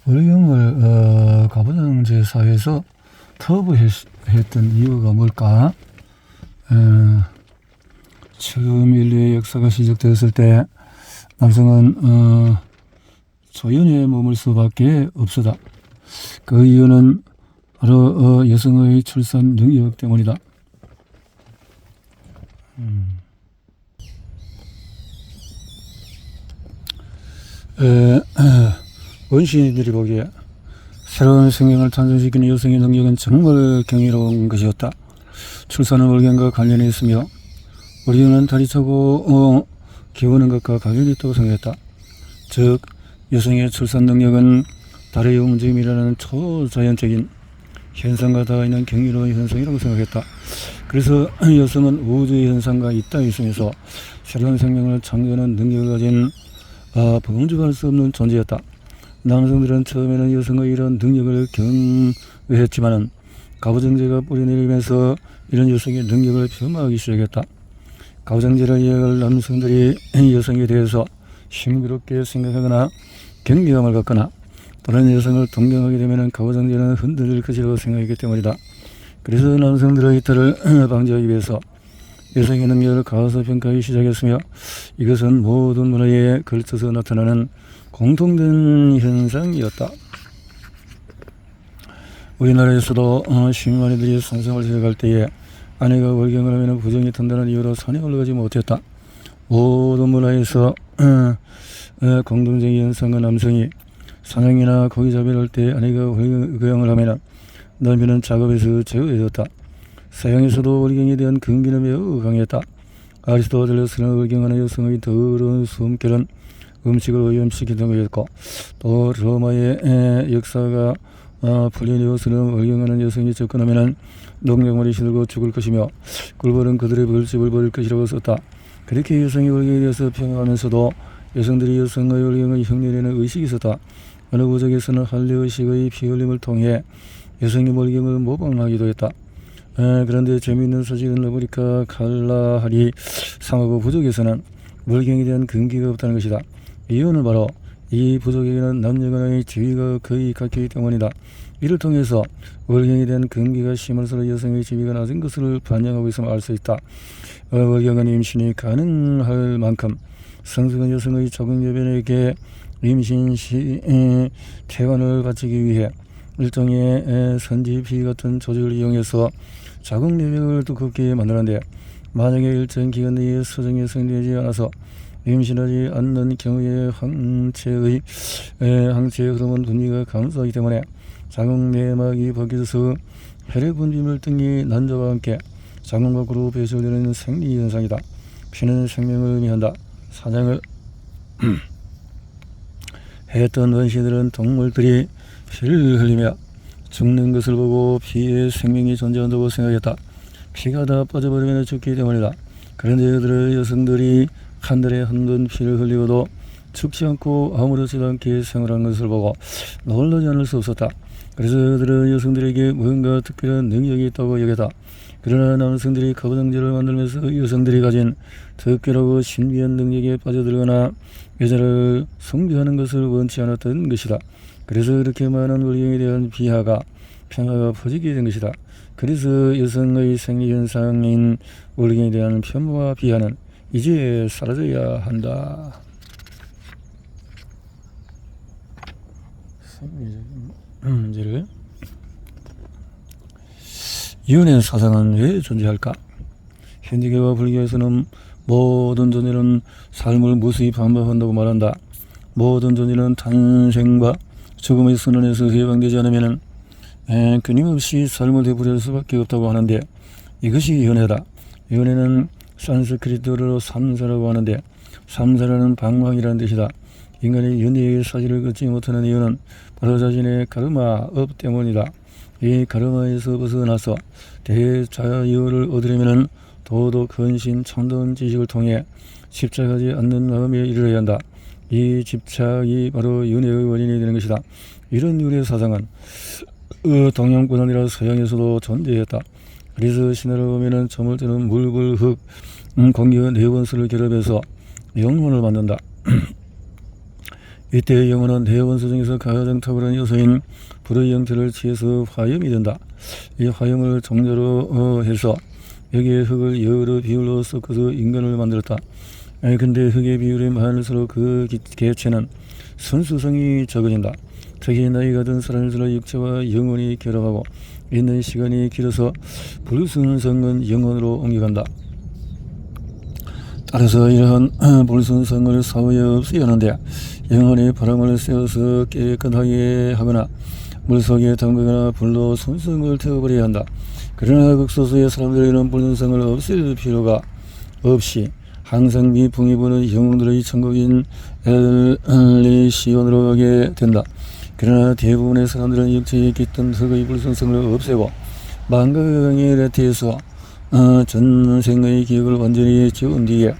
월경을 가부장제 사회에서 터부했던 이유가 뭘까? 처음 인류의 역사가 시작되었을 때 남성은 조연에 머물 수밖에 없었다. 그 이유는 바로 여성의 출산 능력 때문이다. 원시인들이 보기에 새로운 생명을 탄생시키는 여성의 능력은 정말 경이로운 것이었다. 출산은 월경과 관련이 있으며 월경은 다리 차고 기우는 것과 관련이 있다고 생각했다. 즉 여성의 출산 능력은 달의 움직임이라는 초자연적인 현상과 닿아있는 경이로운 현상이라고 생각했다. 그래서 여성은 우주의 현상과 이따위 속에서 새로운 생명을 창조하는 능력을 가진 범접할 수 없는 존재였다. 남성들은 처음에는 여성의 이런 능력을 경외했지만 가부장제가 뿌리내리면서 이런 여성의 능력을 폄하하기 시작했다. 가부장제를 이해할 남성들이 여성에 대해서 싱그럽게 생각하거나 경계감을 갖거나 또는 여성을 동경하게 되면 가부장제는 흔들릴 것이라고 생각했기 때문이다. 그래서 남성들의 이탈을 방지하기 위해서 여성의 능력을 가소평가하기 시작했으며 이것은 모든 문화에 걸쳐서 나타나는 공통된 현상이었다. 우리나라에서도 신만이들이 산성을 시작할 때에 아내가 월경을 하면 부정이 튼다는 이유로 산에 올라가지 못했다. 모든 문화에서 공동적인 현상은 남성이 사냥이나 고기잡이를 할 때 아내가 월경을 하면 남편은 작업에서 제외되었다. 서양에서도 월경에 대한 금기는 매우 강했다. 아리스토텔레스는 월경하는 여성의 더러운 숨결은 음식을 오염시키던 것이었고 또 로마의 역사가 플리니우스는 월경하는 여성이 접근하면 농작물이 시들고 죽을 것이며 꿀벌은 그들의 벌집을 버릴 것이라고 썼다. 그렇게 여성의 월경에 대해서 평가하면서도 여성들이 여성의 월경의 흉내내는 의식이 있었다. 어느 부족에서는 할례의식의 피흘림을 통해 여성의 월경을 모방하기도 했다. 그런데 재미있는 소식은 아프리카 칼라하리 상하고 부족에서는 월경에 대한 금기가 없다는 것이다. 이유는 바로 이 부족에게는 남녀간의 지위가 거의 같기 때문이다. 이를 통해서 월경에 대한 금기가 심할수록 여성의 지위가 낮은 것을 반영하고 있음을 알 수 있다. 월경은 임신이 가능할 만큼 성숙한 여성의 자궁여변에게 임신 시 태관을 갖추기 위해 일종의 선지피 같은 조직을 이용해서 자궁내벽을 두껍게 만드는데 만약에 일정 기간 내에 수정이 성되지 않아서 임신하지 않는 경우에 항체의 호르몬 분비가 감소하기 때문에 자궁내막이 벗겨져서 혈액 분비물 등의 난조와 함께 자궁 밖으로 배출되는 생리현상이다. 피는 생명을 의미한다. 사냥을 했던 원시들은 동물들이 피를 흘리며 죽는 것을 보고 피에 생명이 존재한다고 생각했다. 피가 다 빠져버리면 죽기 때문이다. 그런데 그들의 여성들이 한 달에 한 번 피를 흘리고도 죽지 않고 아무렇지도 않게 생활한 것을 보고 놀라지 않을 수 없었다. 그래서 그들은 여성들에게 뭔가 특별한 능력이 있다고 여겼다. 그러나 남성들이 가부장제를 만들면서 여성들이 가진 특별하고 신비한 능력에 빠져들거나 여자를 숭배하는 것을 원치 않았던 것이다. 그래서 이렇게 많은 월경에 대한 비하가 평화가 퍼지게 된 것이다. 그래서 여성의 생리현상인 월경에 대한 폄하와 비하는 이제 사라져야 한다. 생리적인 문제를 이혼의 사상은 왜 존재할까? 현대교와 불교에서는 모든 존재는 삶을 무수히 반복한다고 말한다. 모든 존재는 탄생과 죽음의 선언에서 해방되지 않으면 끊임없이 삶을 되풀이할 수밖에 없다고 하는데 이것이 연애다. 연애는 산스크리트어로 삼사라고 하는데 삼사라는 방황이라는 뜻이다. 인간이 연애의 사지를 걷지 못하는 이유는 바로 자신의 카르마 업 때문이다. 이 카르마에서 벗어나서 대자유를 얻으려면 도덕, 헌신, 참다운 지식을 통해 집착하지 않는 마음에 이르러야 한다. 이 집착이 바로 연애의 원인이 되는 것이다. 이런 유래 사상은 동양뿐 아니라 서양에서도 존재했다. 그래서 신화를 보면은 점을 뜨는 물, 불, 흙, 공기와 네 원소를 결합해서 영혼을 만든다. 이때 영혼은 내 원수 중에서 가장 탁월한 요소인 불의 형태를 취해서 화염이 된다. 이 화염을 정조로 해서 여기에 흙을 여러 비율로 섞어서 인간을 만들었다. 근데 흙의 비율이 많을수록 그 개체는 선수성이 적어진다. 특히 나이가 든 사람일수록 육체와 영혼이 결합하고 있는 시간이 길어서 불순성은 영혼으로 옮겨간다. 따라서 이러한 불순성을 사후에 없애야 하는데 영혼이 바람을 쐬어서 깨끗하게 하거나 물속에 담그거나 불로 순성을 태워버려야 한다. 그러나 극소수의 사람들이 이런 불순성을 없앨 필요가 없이 항상 미풍이 부는 영웅들의 천국인 엘리시온으로 가게 된다. 그러나 대부분의 사람들은 육체에 깃든 흙의 불순성을 없애고 만각의 레티에서 전생의 기억을 완전히 지운 뒤에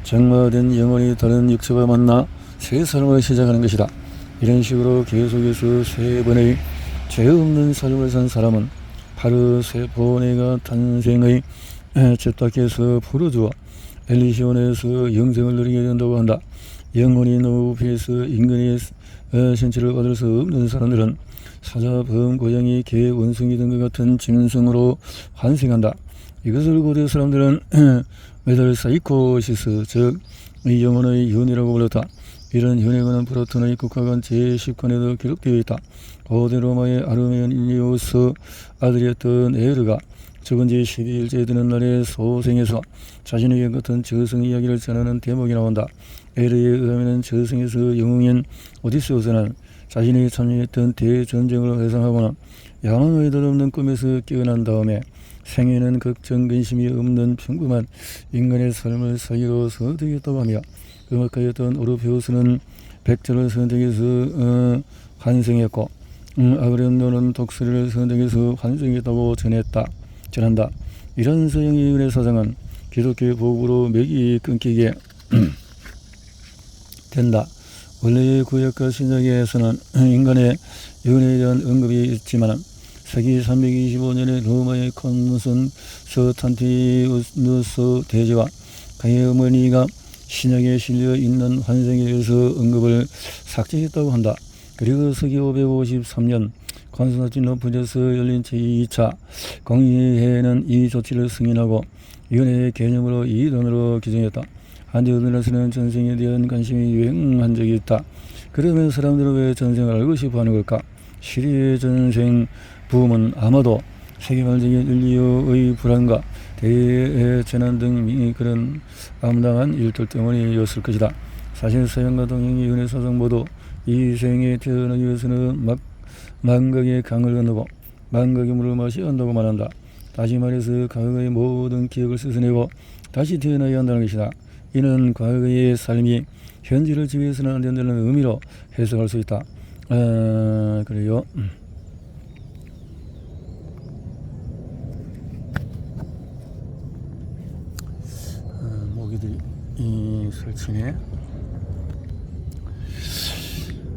정화된 영혼이 다른 육체와 만나 새 삶을 시작하는 것이다. 이런 식으로 계속해서 세 번의 죄 없는 삶을 산 사람은 바로 세 번의가 탄생의 죗밖에서 풀어주어 엘리시온에서 영생을 누리게 된다고 한다. 영혼이 높이에서 인간의 신체를 받을 수 없는 사람들은 사자, 범, 고양이, 개, 원숭이 등과 같은 짐승으로 환생한다. 이것을 고대 사람들은 메달사이코시스, 즉 영혼의 윤회라고 불렀다. 이런 윤회는 플라톤의 국가관 제10권에도 기록되어 있다. 고대 로마의 아르메니우스 아들이었던 에르가 죽은 지 12일째 되는 날에 소생에서 자신에게 같은 저승 이야기를 전하는 대목이 나온다. 에르에 의하면 저승에서 영웅인 오디세우스는 자신이 참여했던 대전쟁을 회상하거나 야망의 덧없는 꿈에서 깨어난 다음에 생에는 걱정 근심이 없는 평범한 인간의 삶을 살기로 선택했다고 하며 음악가였던 오르페우스는 백제를 선택해서 환생했고 아그레노는 독수리를 선택해서 환생했다고 전한다. 이런 서양의 은혜 사상은 기독교의 복으로 맥이 끊기게 된다. 원래의 구약과 신약에서는 인간의 은혜에 대한 언급이 있지만 세기 325년에 로마의 콘스턴스 탄티누스 대제와 그의 어머니가 신약에 실려 있는 환생에 대해서 언급을 삭제했다고 한다. 그리고 서기 553년 콘스탄티노플에서 열린 제2차 공의회에는 이 조치를 승인하고 윤회의 개념으로 이론으로 규정했다. 한때 우리나라에서는 전생에 대한 관심이 유행한 적이 있다. 그러면 사람들은 왜 전생을 알고 싶어 하는 걸까? 시리의 전생 부음은 아마도 세계말적인 인류의 불안과 대재난 등 그런 암담한 일들 때문이었을 것이다. 사실 서양과 동양의 윤회 사상 모두 이 생에 태어나기 위해서는 만각의 강을 건너고 만각의 물을 마셔야 한다고 말한다. 다시 말해서 과거의 모든 기억을 씻어내고 다시 태어나야 한다는 것이다. 이는 과거의 삶이 현재를 지배해서는 안 된다는 의미로 해석할 수 있다. 그래요. 모기들이 설치네.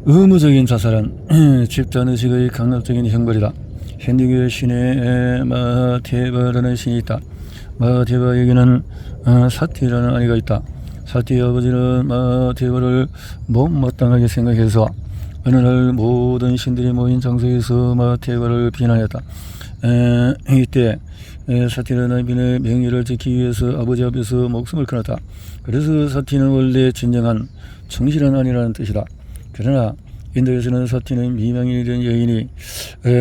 의무적인 자살은 집단의식의 강압적인 형벌이다. 힌두교의 신에 마하데바라는 신이 있다. 마하데바에게는 사티라는 아이가 있다. 사티의 아버지는 마하데바를 못마땅하게 생각해서 어느 날 모든 신들이 모인 장소에서 마하데바를 비난했다. 이때 사티는 나비의 명예를 지키기 위해서 아버지 앞에서 목숨을 끊었다. 그래서 사티는 원래 진정한 정실한 아니라는 뜻이다. 그러나 인도에서는 사티는 미망인이 된 여인이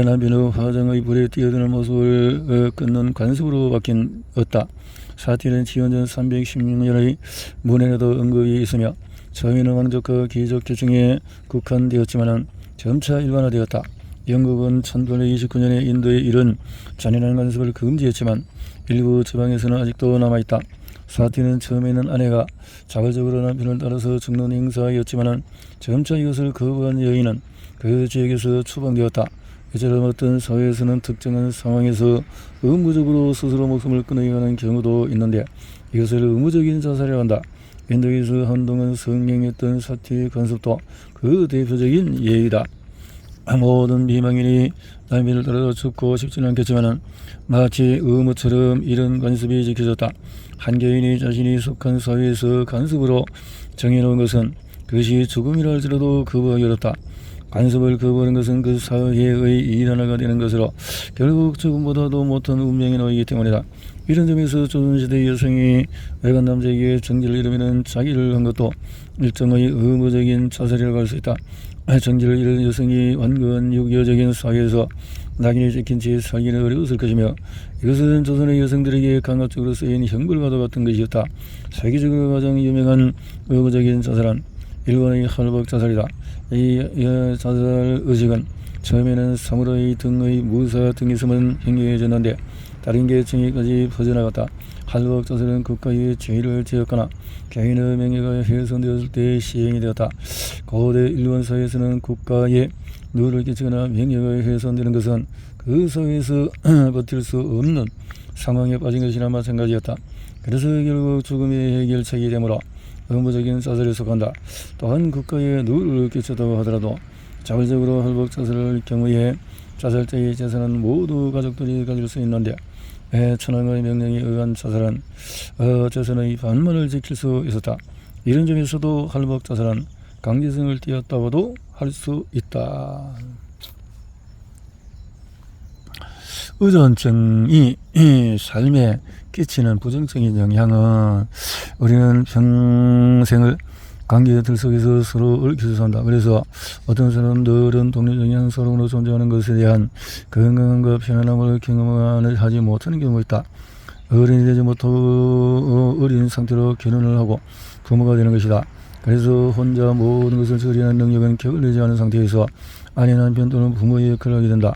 나비의 화장의 불에 뛰어드는 모습을 끊는 관습으로 바뀌었다. 사티는 지원전 316년의 문헌에도 언급이 있으며 처음에는 왕족과 귀족 계층에 국한되었지만 점차 일반화되었다. 영국은 1829년에 인도에 이른 잔인한 관습을 금지했지만 일부 지방에서는 아직도 남아있다. 사티는 처음에는 아내가 자발적으로 남편을 따라서 죽는 행사였지만 점차 이것을 거부한 여인은 그 지역에서 추방되었다. 이처럼 어떤 사회에서는 특정한 상황에서 의무적으로 스스로 목숨을 끊어야 하는 경우도 있는데 이것을 의무적인 자살이라고 한다. 인도에서 한동안 성행했던 사티 관습도 그 대표적인 예이다. 모든 미망인이 남편을 따라서 죽고 싶지는 않겠지만 마치 의무처럼 이런 관습이 지켜졌다. 한 개인이 자신이 속한 사회에서 관습으로 정해놓은 것은 그것이 죽음이라 할지라도 거부하기 어렵다. 간섭을 거부하는 것은 그 사회의 일하나가 되는 것으로 결국 죽음보다도 못한 운명에 놓이기 때문이다. 이런 점에서 조선시대 여성이 외간 남자에게 정지를 이루면 자기를 한 것도 일종의 의무적인 자살이라고 할 수 있다. 정지를 이룬 여성이 완고한 유교적인 사회에서 낙인이 찍힌 채 살기는 어려웠을 것이며 이것은 조선의 여성들에게 강압적으로 쓰인 형벌과도 같은 것이었다. 세계적으로 가장 유명한 의무적인 자살은 일본의 할복 자살이다. 이 자살 의식은 처음에는 사무라이 등의 무사 등에서만 행해졌는데 다른 계층에까지 퍼져나갔다. 할복 자살은 국가의 죄를 지었거나 개인의 명예가 훼손되었을 때 시행이 되었다. 고대 일본 사회에서는 국가에 누를 끼치거나 명예가 훼손되는 것은 그 사회에서 버틸 수 없는 상황에 빠진 것이나 마찬가지였다. 그래서 결국 죽음의 해결책이 되므로 의무적인 자살에 속한다. 또한 국가에 누를 끼쳤다고 하더라도 자발적으로 할복 자살할 경우에 자살자의 재산은 모두 가족들이 가질 수 있는데 천황의 명령에 의한 자살은 재산의 반만을 지킬 수 있었다. 이런 점에서도 할복 자살은 강제성을 띄었다고도 할 수 있다. 의존증이 삶에 끼치는 부정적인 영향은 우리는 평생을 관계들 속에서 서로 얽혀서 산다. 그래서 어떤 사람들은 독립적인 서로로 존재하는 것에 대한 건강함과 편안함을 경험을 하지 못하는 경우가 있다. 어른이 되지 못하고 어린 상태로 결혼을 하고 부모가 되는 것이다. 그래서 혼자 모든 것을 처리하는 능력은 게을르지 않은 상태에서 아내, 남편 또는 부모의 역할을 하게 된다.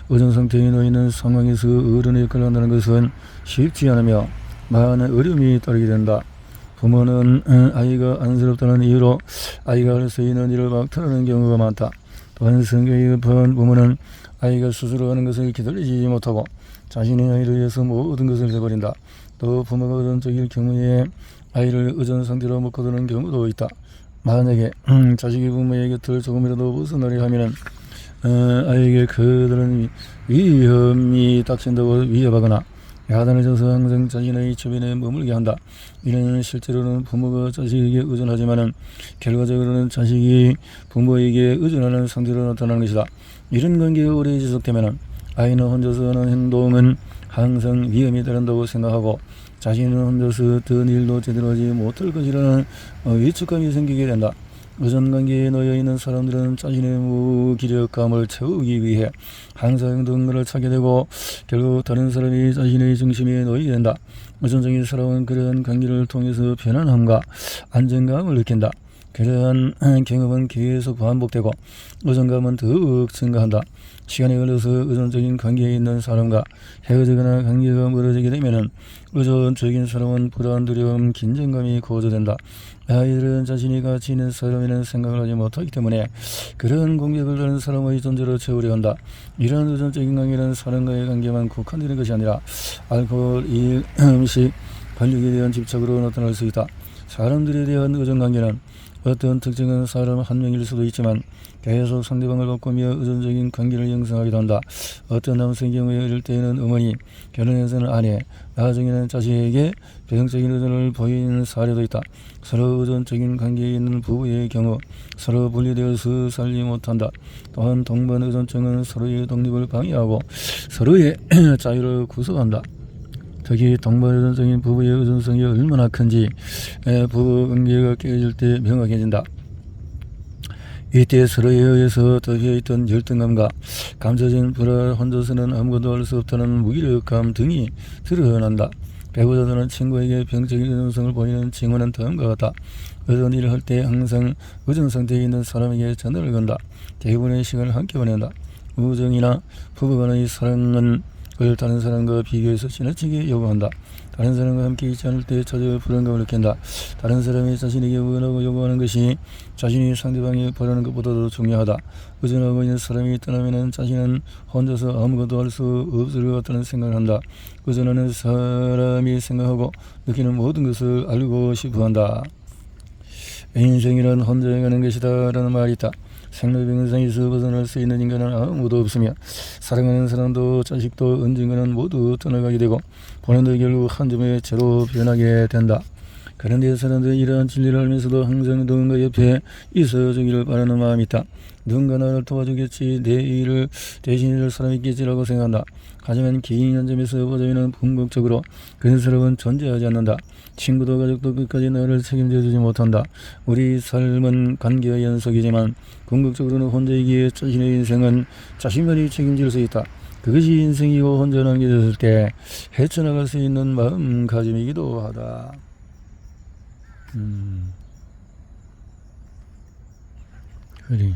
의존 상태에 놓이는 상황에서 어른의 역할을 한다는 것은 쉽지 않으며 많은 어려움이 따르게 된다. 부모는 아이가 안쓰럽다는 이유로 아이가 할 수 있는 일을 막 털어내는 경우가 많다. 또한 성격이 급한 부모는 아이가 스스로 하는 것을 기다리지 못하고 자신의 아이를 위해서 모든 것을 해버린다. 또 부모가 의존적일 경우에 아이를 의존 상태로 묶어두는 경우도 있다. 만약에 자식이 부모의 곁을 조금이라도 벗어나려 하면은 아이에게 그들은 위험이 닥친다고 위협하거나 야단을 줘서 항상 자신의 주변에 머물게 한다. 이는 실제로는 부모가 자식에게 의존하지만은 결과적으로는 자식이 부모에게 의존하는 상태로 나타나는 것이다. 이런 관계가 오래 지속되면은 아이는 혼자서 하는 행동은 항상 위험이 따른다고 생각하고 자신은 혼자서 어떤 일도 제대로 하지 못할 것이라는 위축감이 생기게 된다. 의존관계에 놓여있는 사람들은 자신의 무기력감을 채우기 위해 항상 행동을 찾게 되고 결국 다른 사람이 자신의 중심에 놓이게 된다. 의존적인 사람은 그러한 관계를 통해서 편안함과 안정감을 느낀다. 그러한 경험은 계속 반복되고 의존감은 더욱 증가한다. 시간이 흘러서 의존적인 관계에 있는 사람과 헤어지거나 관계가 멀어지게 되면 의존적인 사람은 불안, 두려움, 긴장감이 고조된다. 아이들은 자신이 가치 있는 사람이라는 생각을 하지 못하기 때문에 그런 공격을 다른 사람의 존재로 채우려 한다. 이러한 의존적인 관계는 사람과의 관계만 국한되는 것이 아니라 알코올, 일, 음식, 관력에 대한 집착으로 나타날 수 있다. 사람들에 대한 의존관계는 어떤 특정한 사람 한 명일 수도 있지만 계속 상대방을 바꾸며 의존적인 관계를 형성하기도 한다. 어떤 남성의 경우에 어릴 때에는 어머니, 결혼해서는 아내, 나중에는 자식에게 배경적인 의존을 보이는 사례도 있다. 서로 의존적인 관계에 있는 부부의 경우 서로 분리되어서 살지 못한다. 또한 동반 의존증은 서로의 독립을 방해하고 서로의 자유를 구속한다. 특히 동반의존적인 부부의 의존성이 얼마나 큰지 부부 관계가 깨어질 때 명확해진다. 이때 서로에 의해서 더해있던 열등감과 감춰진 불안, 혼자서는 아무것도 할 수 없다는 무기력감 등이 드러난다. 배우자들은 친구에게 병적인 의존성을 보이는 징후는 다음과 같다. 어떤 일을 할 때 항상 의존 상태에 있는 사람에게 전화를 건다. 대부분의 시간을 함께 보낸다. 우정이나 부부간의 사랑은 다른 사람과 비교해서 지나치게 요구한다. 다른 사람과 함께 있지 않을 때 자주 불안감을 느낀다. 다른 사람이 자신에게 원하고 요구하는 것이 자신이 상대방이 바라는 것보다도 중요하다. 의존하고 있는 사람이 떠나면 자신은 혼자서 아무것도 할 수 없을 것 같다는 생각을 한다. 의존하는 사람이 생각하고 느끼는 모든 것을 알고 싶어한다. 인생이란 혼자 가는 것이다 라는 말이 있다. 생로병사에서 벗어날 수 있는 인간은 아무도 없으며 사랑하는 사람도 자식도 언젠가는 모두 떠나가게 되고 본인도 결국 한 점의 죄로 변하게 된다. 그런데 사람들은 이러한 진리를 알면서도 항상 누군가 옆에 있어주기를 바라는 마음이 있다. 누군가 나를 도와주겠지, 내 일을 대신해줄 사람이 있겠지라고 생각한다. 하지만 개인이라는 점에서 보자면 궁극적으로 그런 사람은 존재하지 않는다. 친구도 가족도 끝까지 나를 책임져주지 못한다. 우리 삶은 관계의 연속이지만 궁극적으로는 혼자이기에 자신의 인생은 자신만이 책임질 수 있다. 그것이 인생이고 혼자 남겨졌을 때 헤쳐나갈 수 있는 마음가짐이기도 하다. 그래.